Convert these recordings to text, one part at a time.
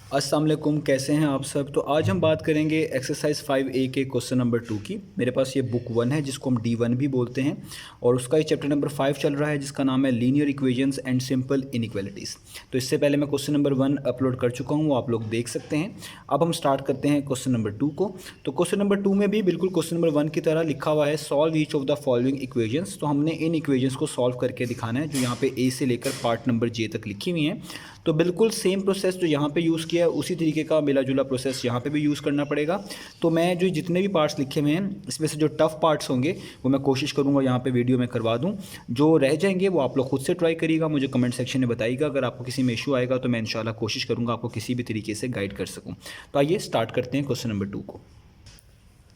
अस्सलाम वालेकुम, कैसे हैं आप सब। तो आज हम बात करेंगे एक्सरसाइज 5A के क्वेश्चन नंबर 2 की। मेरे पास ये बुक 1 है जिसको हम D1 भी बोलते हैं और उसका ये चैप्टर नंबर 5 चल रहा है जिसका नाम है linear equations and simple inequalities. तो इससे पहले मैं क्वेश्चन नंबर 1 अपलोड कर चुका हूँ, वो आप लोग देख सकते हैं। अब हम स्टार्ट करते हैं क्वेश्चन नंबर 2 को। तो क्वेश्चन नंबर 2 में भी बिल्कुल क्वेश्चन नंबर 1 की तरह लिखा हुआ है solve each of the following equations. तो हमने इन इक्वेशंस को सॉल्व करके दिखाना है जो यहाँ पे ए से लेकर पार्ट नंबर जे तक लिखी हुई हैं। तो बिल्कुल सेम प्रोसेस जो यहाँ पे यूज़ किया है उसी तरीके का मिला जुला प्रोसेस यहाँ पे भी यूज़ करना पड़ेगा। तो मैं जो जितने भी पार्ट्स लिखे हुए हैं इसमें से जो टफ़ पार्ट्स होंगे वो मैं कोशिश करूँगा यहाँ पे वीडियो में करवा दूँ। जो रह जाएंगे वो आप लोग खुद से ट्राई करिएगा, मुझे कमेंट सेक्शन में बताइएगा। अगर आपको किसी में इशू आएगा तो मैं इंशाल्लाह कोशिश करूँगा आपको किसी भी तरीके से गाइड कर सकूँ। तो आइए स्टार्ट करते हैं क्वेश्चन नंबर 2 को।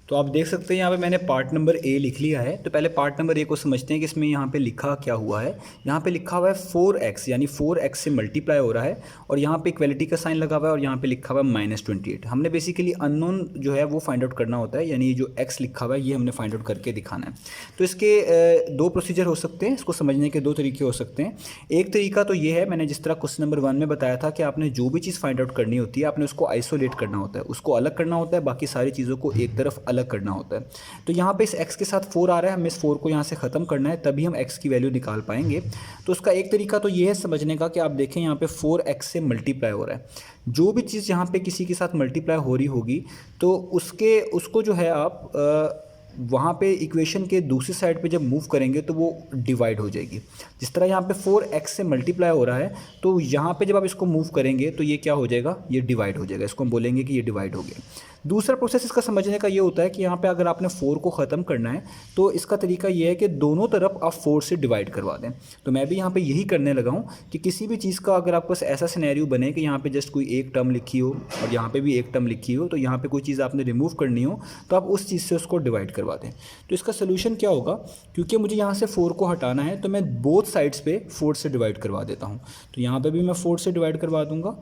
तो आप देख सकते हैं यहाँ पे मैंने पार्ट नंबर ए लिख लिया है। तो पहले पार्ट नंबर ए को समझते हैं कि इसमें यहाँ पे लिखा क्या हुआ है। यहाँ पे लिखा हुआ है 4x, यानी 4x से मल्टीप्लाई हो रहा है और यहाँ पे इक्वलिटी का साइन लगा हुआ है और यहाँ पे लिखा हुआ है -28। हमने बेसिकली अननोन जो है वो फाइंड आउट करना होता है, यानी जो x लिखा हुआ है ये हमने फाइंड आउट करके दिखाना है। तो इसके दो प्रोसीजर हो सकते हैं, इसको समझने के दो तरीके हो सकते हैं। एक तरीका तो ये है, मैंने जिस तरह क्वेश्चन नंबर 1 में बताया था कि आपने जो भी चीज़ फाइंड आउट करनी होती है आपने उसको आइसोलेट करना होता है, उसको अलग करना होता है, बाकी सारी चीज़ों को एक तरफ अलग करना होता है। तो यहाँ पे इस x के साथ 4 आ रहा है, हमें इस 4 को यहाँ से ख़त्म करना है तभी हम x की वैल्यू निकाल पाएंगे। तो उसका एक तरीका तो ये है समझने का कि आप देखें यहाँ पे 4x से मल्टीप्लाई हो रहा है। जो भी चीज़ यहाँ पे किसी के साथ मल्टीप्लाई हो रही होगी तो उसको जो है आप वहाँ पे इक्वेशन के दूसरी साइड पे जब मूव करेंगे तो वो डिवाइड हो जाएगी। जिस तरह यहाँ पे 4x से मल्टीप्लाई हो रहा है तो यहाँ पे जब आप इसको मूव करेंगे तो ये क्या हो जाएगा, ये डिवाइड हो जाएगा। इसको हम बोलेंगे कि ये डिवाइड हो गया। दूसरा प्रोसेस इसका समझने का ये होता है कि यहाँ पे अगर आपने 4 को ख़त्म करना है तो इसका तरीका ये है कि दोनों तरफ आप 4 से डिवाइड करवा दें। तो मैं भी यहाँ पे यही करने लगा हूँ कि किसी भी चीज़ का अगर आपके पास ऐसा सिनेरियो बने कि यहाँ पे जस्ट कोई एक टर्म लिखी हो और यहाँ पे भी एक टर्म लिखी हो, तो यहाँ पे कोई चीज़ आपने रिमूव करनी हो तो आप उस चीज़ से उसको डिवाइड करवा दें। तो इसका सोल्यूशन क्या होगा, क्योंकि मुझे यहाँ से 4 को हटाना है तो मैं बोथ साइड्स पे 4 से डिवाइड करवा देता हूँ। तो यहाँ पे भी मैं 4 से डिवाइड करवा दूँगा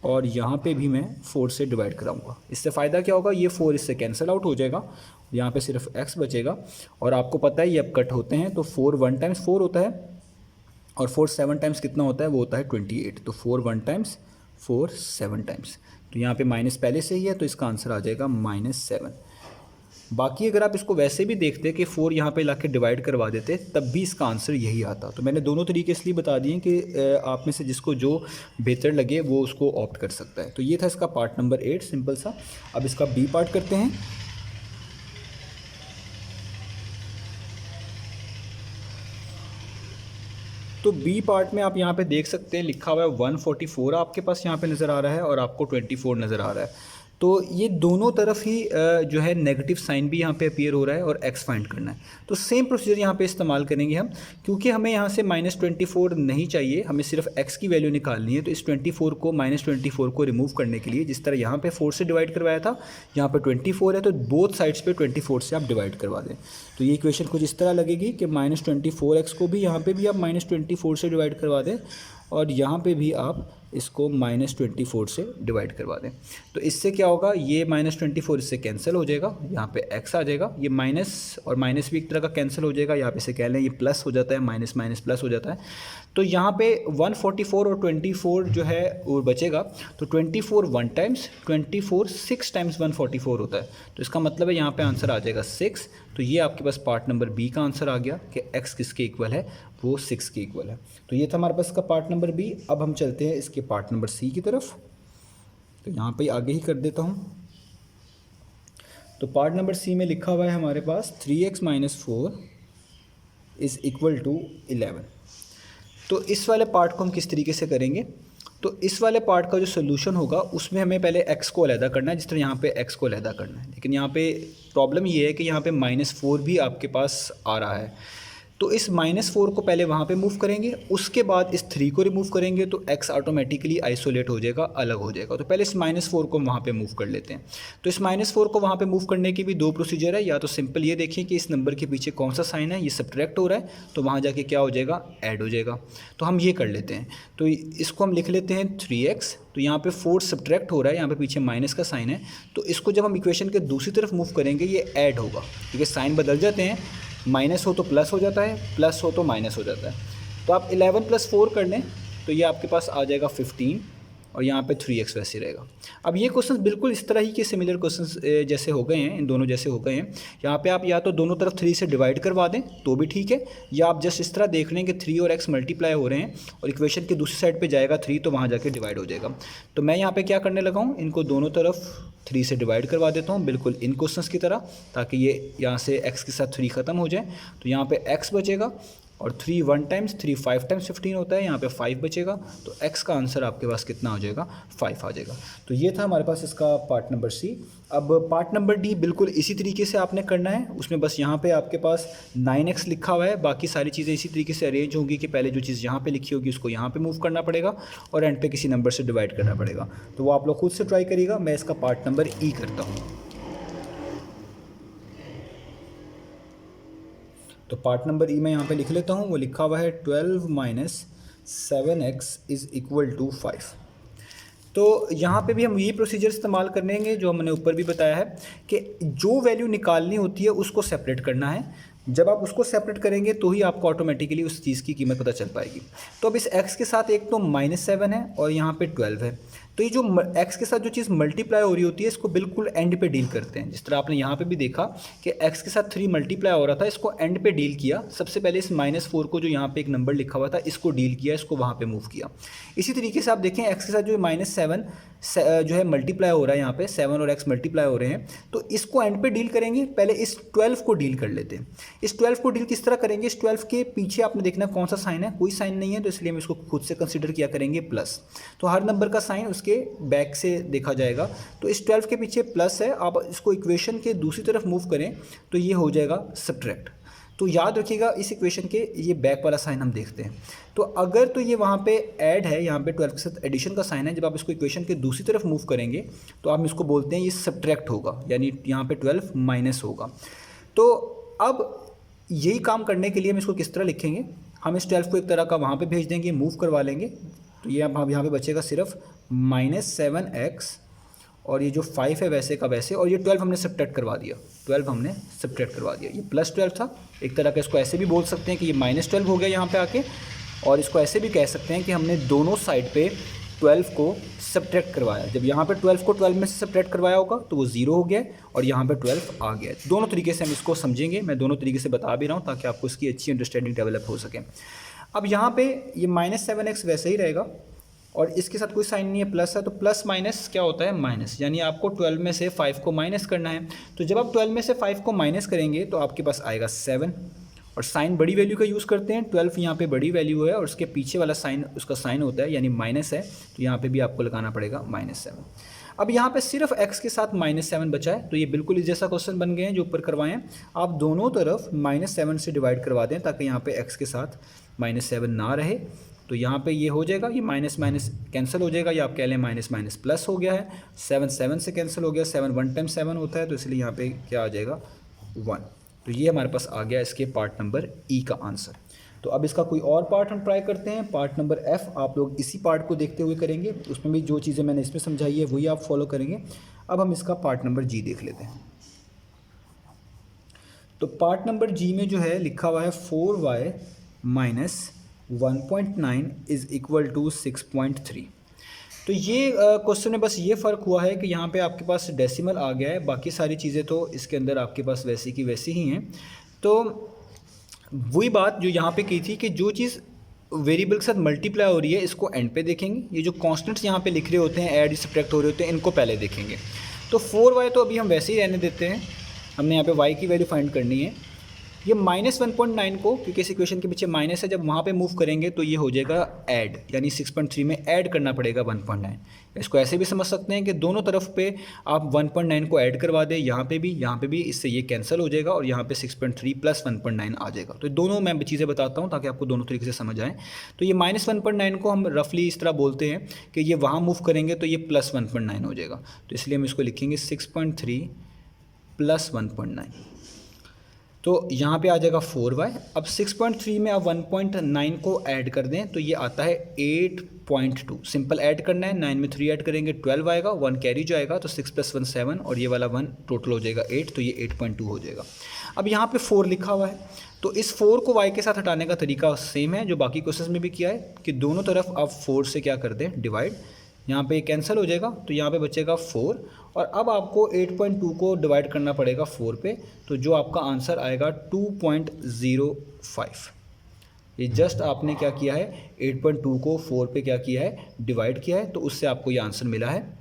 और यहाँ पे भी मैं 4 से डिवाइड कराऊंगा। इससे फ़ायदा क्या होगा, ये 4 इससे कैंसिल आउट हो जाएगा, यहाँ पे सिर्फ x बचेगा। और आपको पता है ये अब कट होते हैं तो 4 1 टाइम्स 4 होता है और 4 7 टाइम्स कितना होता है, वो होता है 28। तो 4 1 टाइम्स 4 7 टाइम्स, तो यहाँ पे माइनस पहले से ही है तो इसका आंसर आ जाएगा -7। बाकी अगर आप इसको वैसे भी देखते कि 4 यहाँ पे लाके डिवाइड करवा देते तब भी इसका आंसर यही आता। तो मैंने दोनों तरीके इसलिए बता दिए कि आप में से जिसको जो बेहतर लगे वो उसको ऑप्ट कर सकता है। तो ये था इसका पार्ट नंबर 8 सिंपल सा। अब इसका बी पार्ट करते हैं। तो बी पार्ट में आप यहाँ पे देख सकते हैं लिखा हुआ है 144 आपके पास यहाँ पे नज़र आ रहा है और आपको 24 नज़र आ रहा है। तो ये दोनों तरफ ही जो है नेगेटिव साइन भी यहाँ पे अपीयर हो रहा है और x फाइंड करना है। तो सेम प्रोसीजर यहाँ पे इस्तेमाल करेंगे हम, क्योंकि हमें यहाँ से -24 नहीं चाहिए, हमें सिर्फ x की वैल्यू निकालनी है। तो इस 24 को -24 को रिमूव करने के लिए जिस तरह यहाँ पे 4 से डिवाइड करवाया था, यहाँ पे 24 है तो बोथ साइड्स पे 24 से आप डिवाइड करवा दें। तो ये इक्वेशन कुछ इस तरह लगेगी कि -24x को भी यहाँ पे भी आप -24 से डिवाइड करवा दें और यहाँ पे भी आप इसको -24 से डिवाइड करवा दें। तो इससे क्या होगा, ये -24 इससे कैंसिल हो जाएगा, यहाँ पे x आ जाएगा, ये माइनस और माइनस भी एक तरह का कैंसिल हो जाएगा, यहाँ पे से कह लें ये प्लस हो जाता है, माइनस माइनस प्लस हो जाता है। तो यहाँ पे 144 और 24 जो है वो बचेगा। तो 24 1 टाइम्स 24 6 टाइम्स 144 होता है। तो इसका मतलब है यहाँ पे आंसर आ जाएगा 6। तो ये आपके पास पार्ट नंबर बी का आंसर आ गया कि x किसके इक्वल है, वो 6 के इक्वल है। तो ये था हमारे पास का पार्ट नंबर बी। अब हम चलते हैं इसके पार्ट नंबर सी की तरफ। तो यहाँ पे आगे ही कर देता हूँ। तो पार्ट नंबर सी में लिखा हुआ है हमारे पास 3x - 4 इज़ इक्वल टू 11। तो इस वाले पार्ट को हम किस तरीके से करेंगे, तो इस वाले पार्ट का जो सोल्यूशन होगा उसमें हमें पहले x को अलहदा करना है, जिस तरह यहाँ पे x को अलहदा करना है। लेकिन यहाँ पे प्रॉब्लम ये है कि यहाँ पे -4 भी आपके पास आ रहा है। तो इस -4 को पहले वहाँ पे मूव करेंगे, उसके बाद इस 3 को रिमूव करेंगे तो x ऑटोमेटिकली आइसोलेट हो जाएगा, अलग हो जाएगा। तो पहले इस -4 को वहाँ पे मूव कर लेते हैं। तो इस -4 को वहाँ पे मूव करने की भी दो प्रोसीजर है। या तो सिंपल ये देखिए कि इस नंबर के पीछे कौन सा साइन है, ये सब्ट्रैक्ट हो रहा है तो वहाँ जाके क्या हो जाएगा, ऐड हो जाएगा। तो हम ये कर लेते हैं। तो इसको हम लिख लेते हैं 3x। तो यहाँ पे 4 सब्ट्रैक्ट हो रहा है, यहाँ पे पीछे माइनस का साइन है। तो इसको जब हम इक्वेशन के दूसरी तरफ मूव करेंगे ये ऐड होगा, क्योंकि साइन बदल जाते हैं, माइनस हो तो प्लस हो जाता है, प्लस हो तो माइनस हो जाता है। तो आप 11 + 4 कर लें तो ये आपके पास आ जाएगा 15। और यहाँ पे 3x वैसे रहेगा। अब ये क्वेश्चन बिल्कुल इस तरह ही के सिमिलर क्वेश्चंस जैसे हो गए हैं, इन दोनों जैसे हो गए हैं। यहाँ पे आप या तो दोनों तरफ 3 से डिवाइड करवा दें तो भी ठीक है, या आप जस्ट इस तरह देख लें कि 3 और x मल्टीप्लाई हो रहे हैं और इक्वेशन की दूसरी साइड पे जाएगा 3 तो वहाँ जाके डिवाइड हो जाएगा। तो मैं यहाँ पे क्या करने लगा हूँ, इनको दोनों तरफ 3 से डिवाइड करवा देता हूँ बिल्कुल इन क्वेश्चंस की तरह, ताकि ये यहाँ से x के साथ 3 ख़त्म हो जाए। तो यहाँ पे x बचेगा और 3 1 टाइम्स 3 5 टाइम्स 15 होता है, यहाँ पे 5 बचेगा। तो x का आंसर आपके पास कितना हो जाएगा, 5 आ जाएगा। तो ये था हमारे पास इसका पार्ट नंबर सी। अब पार्ट नंबर डी बिल्कुल इसी तरीके से आपने करना है, उसमें बस यहाँ पे आपके पास 9x लिखा हुआ है, बाकी सारी चीज़ें इसी तरीके से अरेंज होंगी कि पहले जो चीज़ यहाँ पे लिखी होगी उसको यहाँ पे मूव करना पड़ेगा और एंड पे किसी नंबर से डिवाइड करना पड़ेगा। तो वो आप लोग खुद से ट्राई करिएगा। मैं इसका पार्ट नंबर ई करता हूँ। तो पार्ट नंबर ई मैं यहाँ पे लिख लेता हूँ, वो लिखा हुआ है 12 minus 7x is equal to 5। तो यहाँ पे भी हम ये प्रोसीजर इस्तेमाल करेंगे जो हमने ऊपर भी बताया है कि जो वैल्यू निकालनी होती है उसको सेपरेट करना है। जब आप उसको सेपरेट करेंगे तो ही आपको ऑटोमेटिकली उस चीज़ की कीमत पता चल पाएगी। तो अब इस x के साथ एक तो -7 है और यहाँ पे 12 है, तो ये जो x के साथ जो चीज़ मल्टीप्लाई हो रही होती है इसको बिल्कुल एंड पे डील करते हैं। जिस तरह आपने यहाँ पे भी देखा कि x के साथ 3 मल्टीप्लाई हो रहा था, इसको एंड पे डील किया। सबसे पहले इस -4 को जो यहाँ पे एक नंबर लिखा हुआ था इसको डील किया, इसको वहाँ पे मूव किया। इसी तरीके से आप देखें x के साथ जो -7 जो है मल्टीप्लाई हो रहा है, यहाँ पे 7 और x मल्टीप्लाई हो रहे हैं, तो इसको एंड पे डील करेंगे। पहले इस 12 को डील कर लेते हैं। इस 12 को डील किस तरह करेंगे, इस 12 के पीछे आपने देखना कौन सा साइन है, कोई साइन नहीं है, तो इसलिए हम इसको खुद से कंसिडर किया करेंगे प्लस। तो हर नंबर का साइन उसके बैक से देखा जाएगा। तो इस 12 के पीछे प्लस है, आप इसको इक्वेशन के दूसरी तरफ मूव करें तो ये हो जाएगा सब्ट्रैक्ट। तो याद रखिएगा इस इक्वेशन के ये बैक वाला साइन हम देखते हैं। तो अगर तो ये वहाँ पे ऐड है, यहाँ पे 12 के साथ एडिशन का साइन है, जब आप इसको इक्वेशन के दूसरी तरफ मूव करेंगे तो आप इसको बोलते हैं ये सब्ट्रैक्ट होगा, यानी यहाँ पे 12 माइनस होगा। तो अब यही काम करने के लिए हम इसको किस तरह लिखेंगे, हम इस 12 को एक तरह का वहाँ पे भेज देंगे, मूव करवा लेंगे। तो ये अब यहाँ पे बचेगा सिर्फ -7x और ये जो 5 है वैसे का वैसे, और ये 12 हमने सब्ट्रैक्ट करवा दिया, 12 हमने सब्ट्रैक्ट करवा दिया। ये +12 था एक तरह का, इसको ऐसे भी बोल सकते हैं कि ये -12 हो गया यहाँ पे आके, और इसको ऐसे भी कह सकते हैं कि हमने दोनों साइड पे 12 को सब्ट्रैक्ट करवाया। जब यहाँ पे 12 को 12 में से सब्ट्रैक्ट करवाया होगा तो वो 0 हो गया और यहाँ पे 12 आ गया। दोनों तरीके से हम इसको समझेंगे, मैं दोनों तरीके से बता भी रहा हूँ ताकि आपको इसकी अच्छी अंडरस्टैंडिंग डेवलप हो सके। अब यहाँ पे ये -7x वैसे ही रहेगा और इसके साथ कोई साइन नहीं है, प्लस है, तो प्लस माइनस क्या होता है, माइनस, यानी आपको 12 में से 5 को माइनस करना है। तो जब आप 12 में से 5 को माइनस करेंगे तो आपके पास आएगा 7, और साइन बड़ी वैल्यू का यूज़ करते हैं। 12 यहाँ पे बड़ी वैल्यू है और उसके पीछे वाला साइन उसका साइन होता है, यानी माइनस है, तो यहाँ पे भी आपको लगाना पड़ेगा -7। अब यहाँ पे सिर्फ x के साथ -7 बचा है, तो ये बिल्कुल इस जैसा क्वेश्चन बन गए हैं जो ऊपर करवाएं। आप दोनों तरफ -7 से डिवाइड करवा दें ताकि यहाँ पे x के साथ -7 ना रहे। तो यहाँ पे ये हो जाएगा, ये माइनस माइनस कैंसिल हो जाएगा, या आप कह लें माइनस माइनस प्लस हो गया है। 7 7 से कैंसिल हो गया, 7 1 टाइम 7 होता है, तो इसलिए यहाँ पे क्या आ जाएगा 1। तो ये हमारे पास आ गया इसके पार्ट नंबर ई का आंसर। तो अब इसका कोई और पार्ट हम ट्राई करते हैं, पार्ट नंबर एफ। आप लोग इसी पार्ट को देखते हुए करेंगे, उसमें भी जो चीज़ें मैंने इसमें समझाई है वही आप फॉलो करेंगे। अब हम इसका पार्ट नंबर जी देख लेते हैं। तो पार्ट नंबर जी में जो है लिखा हुआ है 4y minus 1.9 is equal to 6.3। तो ये क्वेश्चन में बस ये फ़र्क हुआ है कि यहाँ पे आपके पास डेसिमल आ गया है, बाकी सारी चीज़ें तो इसके अंदर आपके पास वैसी की वैसी ही हैं। तो वही बात जो यहाँ पे की थी कि जो चीज़ वेरिएबल के साथ मल्टीप्लाई हो रही है इसको एंड पे देखेंगे, ये जो कॉन्स्टेंट्स यहाँ पे लिख रहे होते हैं, ऐड सब्ट्रैक्ट हो रहे होते हैं, इनको पहले देखेंगे। तो 4y तो अभी हम वैसे ही रहने देते हैं, हमने यहाँ पे y की वैल्यू फाइंड करनी है। ये -1.9 को, क्योंकि इस इक्वेशन के पीछे माइनस है, जब वहाँ पे मूव करेंगे तो ये हो जाएगा ऐड, यानी 6.3 में ऐड करना पड़ेगा 1.9। इसको ऐसे भी समझ सकते हैं कि दोनों तरफ पे आप 1.9 को ऐड करवा दें, यहाँ पे भी, इससे ये कैंसिल हो जाएगा और यहाँ पे 6.3 प्लस 1.9 आ जाएगा। तो दोनों मैं चीज़ें बताता हूँ ताकि आपको दोनों तरीके से समझ आए। तो ये -1.9 को हम रफली इस तरह बोलते हैं कि ये वहाँ मूव करेंगे तो ये प्लस 1.9 हो जाएगा। तो इसलिए हम इसको लिखेंगे 6.3 प्लस 1.9। तो यहाँ पे आ जाएगा 4y। अब 6.3 में आप 1.9 को ऐड कर दें तो ये आता है 8.2। सिंपल ऐड करना है, 9 में 3 ऐड करेंगे 12 आएगा, 1 कैरी जाएगा, तो 6 + 1 7 और ये वाला 1 टोटल हो जाएगा 8, तो ये 8.2 हो जाएगा। अब यहाँ पे 4 लिखा हुआ है, तो इस 4 को y के साथ हटाने का तरीका सेम है जो बाकी क्वेश्चन में भी किया है कि दोनों तरफ आप 4 से क्या कर दें, डिवाइड। यहाँ पे कैंसिल हो जाएगा, तो यहाँ पे बचेगा 4। और अब आपको 8.2 को डिवाइड करना पड़ेगा 4 पे, तो जो आपका आंसर आएगा 2.05। ये जस्ट आपने क्या किया है, 8.2 को 4 पे क्या किया है, डिवाइड किया है, तो उससे आपको ये आंसर मिला है।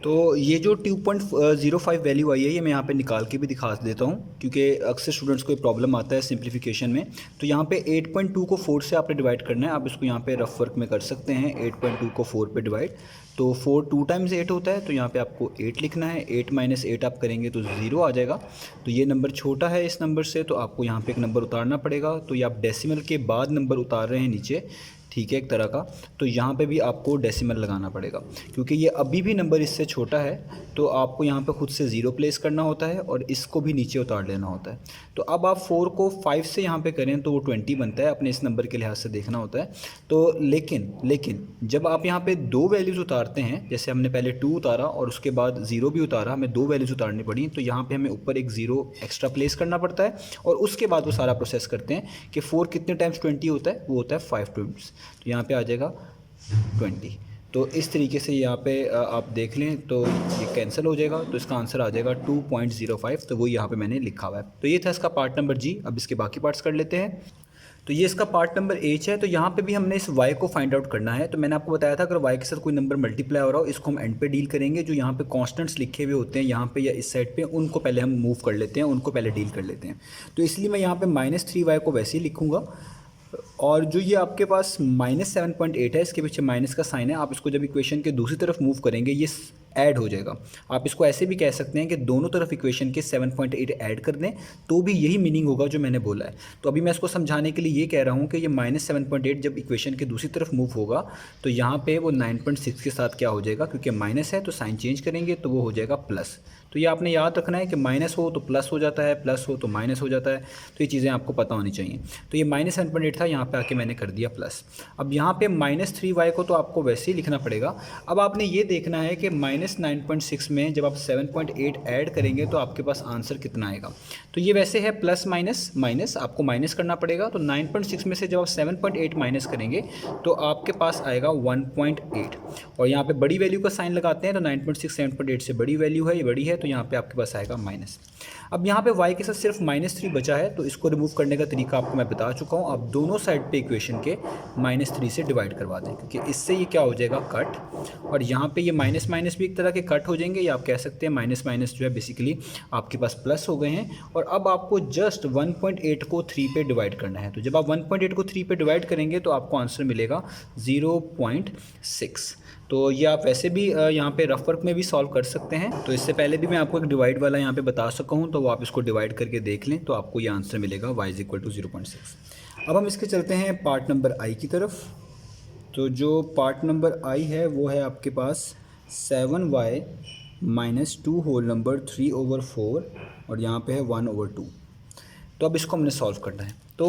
तो ये जो 2.05 वैल्यू आई है, ये मैं यहाँ पे निकाल के भी दिखा देता हूँ, क्योंकि अक्सर स्टूडेंट्स को ये प्रॉब्लम आता है सिंप्लीफिकेशन में। तो यहाँ पे 8.2 को 4 से आपने डिवाइड करना है। आप इसको यहाँ पे रफ वर्क में कर सकते हैं, 8.2 को 4 पे डिवाइड, तो 4 2 टाइम्स 8 होता है, तो यहाँ पे आपको 8 लिखना है। 8 माइनस 8 आप करेंगे तो 0 आ जाएगा। तो ये नंबर छोटा है इस नंबर से, तो आपको यहाँ पे एक नंबर उतारना पड़ेगा। तो ये आप डेसिमल के बाद नंबर उतार रहे हैं नीचे, ठीक है, एक तरह का। तो यहाँ पे भी आपको डेसिमल लगाना पड़ेगा, क्योंकि ये अभी भी नंबर इससे छोटा है, तो आपको यहाँ पे खुद से 0 प्लेस करना होता है और इसको भी नीचे उतार लेना होता है। तो अब आप 4 को 5 से यहाँ पे करें तो वो 20 बनता है, अपने इस नंबर के लिहाज से देखना होता है। तो लेकिन जब आप यहाँ पे 2 वैल्यूज़ उतारते हैं, जैसे हमने पहले 2 उतारा और उसके बाद 0 भी उतारा, हमें 2 वैल्यूज़ उतारनी पड़ी, तो यहाँ पर हमें ऊपर एक 0 एक्स्ट्रा प्लेस करना पड़ता है और उसके बाद वो सारा प्रोसेस करते हैं कि 4 कितने टाइम्स 20 होता है, वो होता है 5 टाइम्स। तो यहाँ पे आ जाएगा 20। तो इस तरीके से यहाँ पे आप देख लें तो ये कैंसिल हो जाएगा, तो इसका आंसर आ जाएगा 2.05। तो वो यहाँ पे मैंने लिखा हुआ है। तो ये था इसका पार्ट नंबर जी। अब इसके बाकी पार्ट्स कर लेते हैं। तो ये इसका पार्ट नंबर एच है। तो यहाँ पे भी हमने इस y को फाइंड आउट करना है। तो मैंने आपको बताया था अगर y के साथ कोई नंबर मल्टीप्लाई हो रहा हो, इसको हम एंड पे डील करेंगे। जो यहाँ पे कॉन्स्टेंट्स लिखे हुए होते हैं यहाँ पे या इस साइड पे, उनको पहले हम मूव कर लेते हैं, उनको पहले डील कर लेते हैं। तो इसलिए मैं यहाँ पे -3y को वैसे ही लिखूँगा। और जो ये आपके पास -7.8 है, इसके पीछे माइनस का साइन है। आप इसको जब इक्वेशन के दूसरी तरफ मूव करेंगे ये ऐड हो जाएगा। आप इसको ऐसे भी कह सकते हैं कि दोनों तरफ इक्वेशन के 7.8 ऐड कर दें, तो भी यही मीनिंग होगा जो मैंने बोला है। तो अभी मैं इसको समझाने के लिए ये कह रहा हूँ कि ये -7.8 जब इक्वेशन के दूसरी तरफ मूव होगा तो यहाँ पे वो 9.6 के साथ क्या हो जाएगा, क्योंकि माइनस है तो साइन चेंज करेंगे तो वो हो जाएगा प्लस। तो ये आपने याद रखना है कि माइनस हो तो प्लस हो जाता है, प्लस हो तो माइनस हो जाता है। तो ये चीज़ें आपको पता होनी चाहिए। तो ये -7.8 था, यहाँ पे आके मैंने कर दिया प्लस। अब यहाँ पे -3y को तो आपको वैसे ही लिखना पड़ेगा। अब आपने ये देखना है कि -9.6 में जब आप 7.8 ऐड करेंगे तो आपके पास आंसर कितना आएगा। तो ये वैसे है प्लस माइनस माइनस, आपको माइनस करना पड़ेगा। तो 9.6 में से जब आप 7.8 माइनस करेंगे तो आपके पास आएगा 1.8। और यहाँ पे बड़ी वैल्यू का साइन लगाते हैं, तो 9.6 7.8 से बड़ी वैल्यू है, ये बड़ी है, तो यहाँ पे आपके पास आएगा माइनस। अब यहाँ पे y के साथ सिर्फ -3 बचा है, तो इसको रिमूव करने का तरीका आपको मैं बता चुका हूँ। आप दोनों साइड पे इक्वेशन के -3 से डिवाइड करवा दें, क्योंकि इससे ये क्या हो जाएगा, कट। और यहाँ पे ये माइनस माइनस भी एक तरह के कट हो जाएंगे, या आप कह सकते हैं माइनस माइनस जो है बेसिकली आपके पास प्लस हो गए हैं। और अब आपको जस्ट 1.8 को 3 पे डिवाइड करना है। तो जब आप 1.8 को 3 पे डिवाइड करेंगे तो आपको आंसर मिलेगा 0.6। तो ये आप वैसे भी यहाँ पे रफ वर्क में भी सॉल्व कर सकते हैं। तो इससे पहले भी मैं आपको एक डिवाइड वाला यहाँ पे बता सका हूँ, तो वो आप इसको डिवाइड करके देख लें, तो आपको ये आंसर मिलेगा y = 0.6। अब हम इसके चलते हैं पार्ट नंबर आई की तरफ। तो जो पार्ट नंबर आई है वो है आपके पास 7y - 2 होल नंबर 3/4 और यहाँ पे है 1/2। तो अब इसको हमने सॉल्व करना है। तो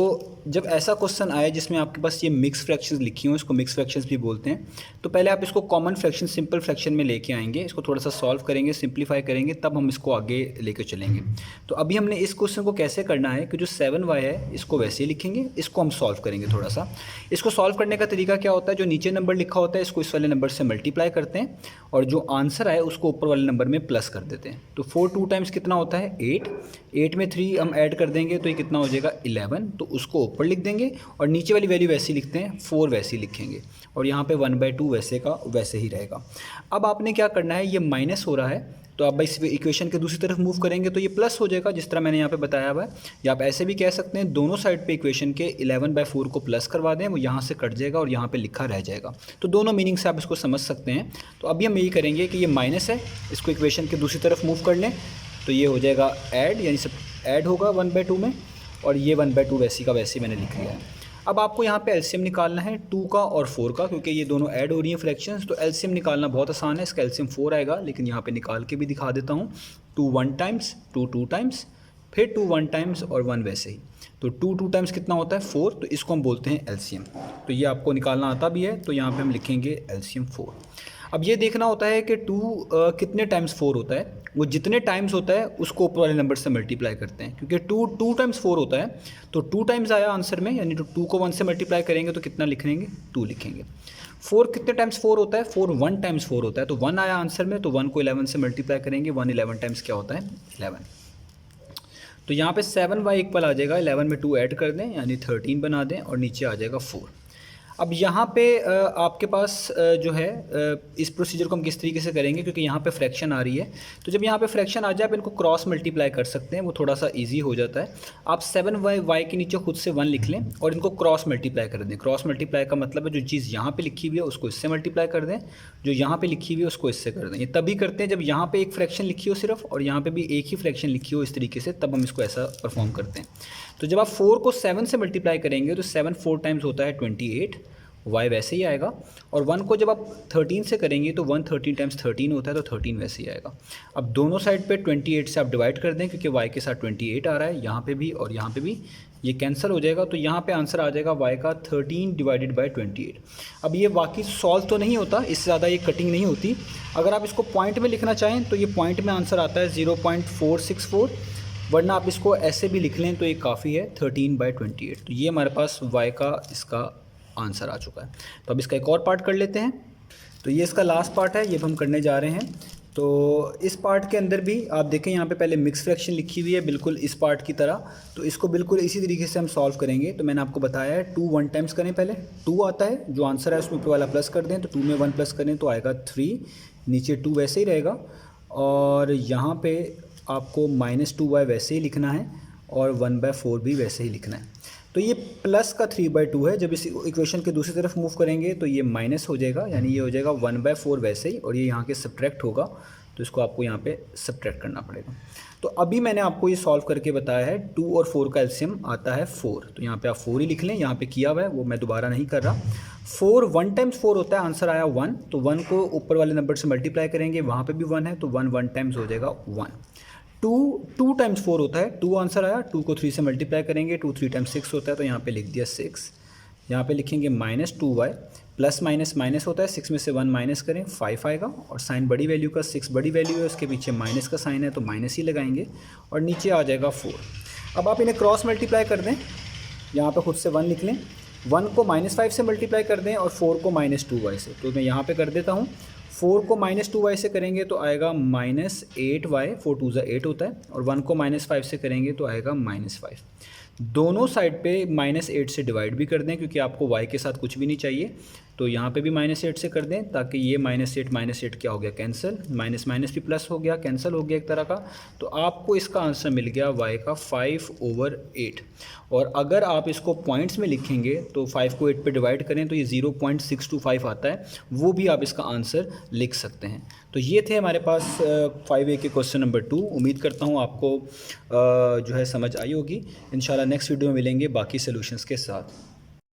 जब ऐसा क्वेश्चन आए जिसमें आपके पास ये मिक्स फ्रैक्शंस लिखी हुई, इसको मिक्स फ्रैक्शंस भी बोलते हैं, तो पहले आप इसको कॉमन फ्रैक्शन सिंपल फ्रैक्शन में लेके आएंगे, इसको थोड़ा सा सॉल्व करेंगे, सिंप्लीफाई करेंगे, तब हम इसको आगे लेकर चलेंगे। तो अभी हमने इस क्वेश्चन को कैसे करना है कि जो 7y है इसको वैसे ही लिखेंगे, इसको हम सॉल्व करेंगे थोड़ा सा। इसको सॉल्व करने का तरीका क्या होता है, जो नीचे नंबर लिखा होता है इसको इस वाले नंबर से मल्टीप्लाई करते हैं और जो आंसर आए उसको ऊपर वाले नंबर में प्लस कर देते हैं। तो 4 2 टाइम्स कितना होता है, 8। 8 में 3 हम ऐड कर देंगे तो ये कितना हो जाएगा, 11। तो उसको ऊपर लिख देंगे और नीचे वाली वैल्यू वैसे ही लिखते हैं, 4 वैसे ही लिखेंगे और यहाँ पे 1/2 वैसे का वैसे ही रहेगा। अब आपने क्या करना है, ये माइनस हो रहा है तो आप इस इक्वेशन के दूसरी तरफ मूव करेंगे तो ये प्लस हो जाएगा, जिस तरह मैंने यहाँ पे बताया हुआ है। या आप ऐसे भी कह सकते हैं, दोनों साइड पे इक्वेशन के 11/4 को प्लस करवा दें, वो यहाँ से कट जाएगा और यहाँ पे लिखा रह जाएगा। तो दोनों मीनिंग से आप इसको समझ सकते हैं। तो अभी हम यही करेंगे कि ये माइनस है, इसको इक्वेशन के दूसरी तरफ मूव कर लें तो ये हो जाएगा ऐड, यानी सब ऐड होगा 1/2 में, और ये 1/2 वैसी का वैसे मैंने लिख लिया है। अब आपको यहाँ पे एलसीएम निकालना है 2 का और 4 का, क्योंकि ये दोनों ऐड हो रही हैं फ्रैक्शंस। तो एलसीएम निकालना बहुत आसान है, इसका एलसीएम 4 आएगा, लेकिन यहाँ पे निकाल के भी दिखा देता हूँ। 2 1 टाइम्स, 2 2 टाइम्स, फिर 2 1 टाइम्स और 1 वैसे ही। तो 2 2 टाइम्स कितना होता है, 4। तो इसको हम बोलते हैं एलसीएम। तो ये आपको निकालना आता भी है, तो यहाँ पर हम लिखेंगे एलसीएम 4। अब ये देखना होता है कि 2 कितने टाइम्स 4 होता है। वो जितने टाइम्स होता है उसको ऊपर वाले नंबर से मल्टीप्लाई करते हैं, क्योंकि 2 टाइम्स 4 होता है तो 2 टाइम्स आया आंसर में, यानी तो 2 को 1 से मल्टीप्लाई करेंगे तो कितना लिखेंगे, 2 लिखेंगे। 4 कितने टाइम्स 4 होता है? 4 1 टाइम्स 4 होता है, तो 1 आया आंसर में, तो 1 को 11 से मल्टीप्लाई करेंगे, 1 11 टाइम्स क्या होता है? 11। तो यहाँ पे 7y इक्वल आ जाएगा, 11 में 2 ऐड कर दें यानी 13 बना दें और नीचे आ जाएगा 4। अब यहाँ पे आपके पास जो है इस प्रोसीजर को हम किस तरीके से करेंगे, क्योंकि यहाँ पे फ्रैक्शन आ रही है, तो जब यहाँ पे फ्रैक्शन आ जाए आप इनको क्रॉस मल्टीप्लाई कर सकते हैं, वो थोड़ा सा इजी हो जाता है। आप 7y के नीचे खुद से 1 लिख लें और इनको क्रॉस मल्टीप्लाई कर दें। क्रॉस मल्टीप्लाई का मतलब है जो चीज़ यहाँ पे लिखी हुई है उसको इससे मल्टीप्लाई कर दें, जो यहाँ पे लिखी हुई है उसको इससे कर दें। ये तभी करते हैं जब यहाँ पे एक फ्रैक्शन लिखी हो सिर्फ और यहाँ पे भी एक ही फ्रैक्शन लिखी हो, इस तरीके से, तब हम इसको ऐसा परफॉर्म करते हैं। तो जब आप 4 को 7 से मल्टीप्लाई करेंगे तो 7 4 टाइम्स होता है 28, y वैसे ही आएगा। और 1 को जब आप 13 से करेंगे तो 1 13 टाइम्स 13 होता है, तो 13 वैसे ही आएगा। अब दोनों साइड पे 28 से आप डिवाइड कर दें, क्योंकि y के साथ 28 आ रहा है, यहाँ पे भी और यहाँ पे भी, ये कैंसिल हो जाएगा, तो यहाँ पे आंसर आ जाएगा y का 13 डिवाइडेड बाई 28। अब ये वाकई सॉल्व तो नहीं होता, इससे ज़्यादा ये कटिंग नहीं होती। अगर आप इसको पॉइंट में लिखना चाहें तो ये पॉइंट में आंसर आता है 0.464, वरना आप इसको ऐसे भी लिख लें तो ये काफ़ी है 13/28। तो ये हमारे पास y का इसका आंसर आ चुका है। तो अब इसका एक और पार्ट कर लेते हैं। तो ये इसका लास्ट पार्ट है, ये हम करने जा रहे हैं। तो इस पार्ट के अंदर भी आप देखें यहाँ पे पहले मिक्स फ्रैक्शन लिखी हुई है बिल्कुल इस पार्ट की तरह, तो इसको बिल्कुल इसी तरीके से हम सॉल्व करेंगे। तो मैंने आपको बताया है 2 1 टाइम्स करें, पहले 2 आता है, जो आंसर है उसमें ऊपर वाला प्लस कर दें, तो 2 में 1 प्लस करें तो आएगा 3, नीचे 2 वैसे ही रहेगा, और यहाँ पे आपको -2y वैसे ही लिखना है और 1/4 भी वैसे ही लिखना है। तो ये प्लस का 3/2 है, जब इस इक्वेशन के दूसरी तरफ मूव करेंगे तो ये माइनस हो जाएगा, यानी ये हो जाएगा 1/4 वैसे ही, और ये यहाँ के सब्ट्रैक्ट होगा, तो इसको आपको यहाँ पे सब्ट्रैक्ट करना पड़ेगा। तो अभी मैंने आपको ये सॉल्व करके बताया है 2 और 4 का एलसीएम आता है 4, तो यहाँ पे आप 4 ही लिख लें, यहाँ पे किया हुआ है वो मैं दोबारा नहीं कर रहा। 4 1 टाइम्स 4 होता है, आंसर आया 1, तो 1 को ऊपर वाले नंबर से मल्टीप्लाई करेंगे, वहाँ पे भी 1 है, तो 1 1 टाइम्स हो जाएगा 1। 2 टाइम्स 4 होता है, 2 आंसर आया, 2 को 3 से मल्टीप्लाई करेंगे, 2 3 टाइम्स 6 होता है, तो यहाँ पे लिख दिया 6। यहाँ पे लिखेंगे -2y, प्लस माइनस माइनस होता है, 6 में से 1 माइनस करें 5 आएगा, और साइन बड़ी वैल्यू का 6 बड़ी वैल्यू है, उसके पीछे माइनस का साइन है तो माइनस ही लगाएंगे, और नीचे आ जाएगा 4। अब आप इन्हें क्रॉस मल्टीप्लाई कर दें, यहाँ पर खुद से 1 लिख लें, 1 को -5 से मल्टीप्लाई कर दें और 4 को -2y से, तो मैं यहाँ पर कर देता हूँ। 4 को -2y से करेंगे तो आएगा -8y, 4 2 8 होता है, और 1 को -5 से करेंगे तो आएगा -5। दोनों साइड पे -8 से डिवाइड भी कर दें, क्योंकि आपको y के साथ कुछ भी नहीं चाहिए, तो यहाँ पे भी -8 से कर दें, ताकि ये -8 क्या हो गया, कैंसिल, माइनस माइनस भी प्लस हो गया, कैंसिल हो गया एक तरह का। तो आपको इसका आंसर मिल गया y का 5/8। और अगर आप इसको पॉइंट्स में लिखेंगे तो 5 को 8 पे डिवाइड करें तो ये 0.625 आता है, वो भी आप इसका आंसर लिख सकते हैं। तो ये थे हमारे पास 5A के क्वेश्चन नंबर 2। उम्मीद करता हूँ आपको जो है समझ आई होगी। इंशाल्लाह नेक्स्ट वीडियो में मिलेंगे बाकी सॉल्यूशंस के साथ।